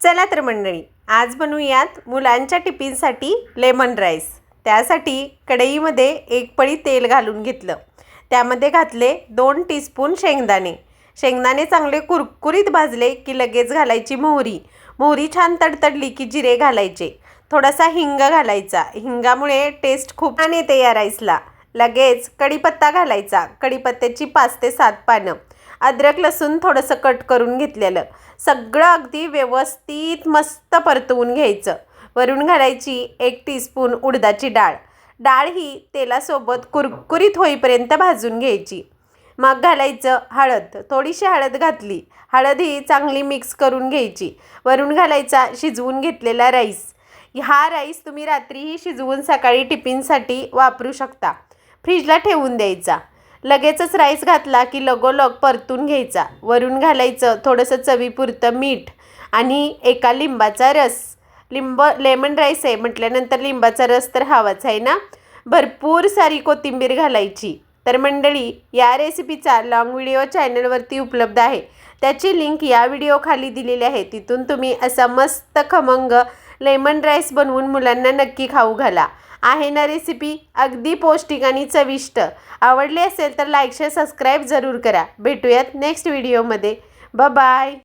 चला तर मंडळी, आज बनवूयात मुलांच्या टिफिनसाठी लेमन राईस। त्यासाठी कढईमध्ये एक पळी तेल घालून घेतलं। त्यामध्ये घातले 2 टीस्पून शेंगदाणे। शेंगदाणे चांगले कुरकुरीत भाजले की लगेच घालायची मोहरी। मोहरी छान तडतडली की जिरे घालायचे। थोडासा हिंग घालायचा। हिंगामुळे टेस्ट खूप छान येते या राईसला। लगेच कढीपत्ता घालायचा। कढीपत्त्याची 5 ते 7 पानं। अद्रक लसूण थोडंसं कट करून घेतलेलं। सगळं अगदी व्यवस्थित मस्त परतवून घ्यायचं। वरून घालायची 1 टीस्पून उडदाची डाळ। डाळ ही तेलासोबत कुरकुरीत होईपर्यंत भाजून घ्यायची। मग घालायचं हळद। थोडीशी हळद घातली। हळद ही चांगली मिक्स करून घ्यायची। वरून घालायचा शिजवून घेतलेला राईस। हा राईस तुम्ही रात्रीही शिजवून सकाळी टिफिनसाठी वापरू शकता। फ्रीजला ठेवून द्यायचा। लगेचच राईस घातला की लगोलग परतून घ्यायचा। वरून घालायचं थोडंसं चवीपुरतं मीठ आणि एका लिंबाचा रस। लेमन राईस आहे म्हटल्यानंतर लिंबाचा रस तर हवाच आहे ना। भरपूर सारी कोथिंबीर घालायची। तर मंडळी, या रेसिपीचा लॉंग व्हिडिओ चॅनलवरती उपलब्ध आहे। त्याची लिंक या व्हिडिओ खाली दिलेली आहे। तिथून तुम्ही असा मस्त खमंग लेमन राईस बनवून मुलांना नक्की खाऊ घाला। आहे ना रेसिपी अगदी पौष्टिक आणि चविष्ट। आवडली असेल तर लाईक शेअर सबस्क्राईब जरूर करा। भेटूयात नेक्स्ट व्हिडिओमध्ये। Bye bye.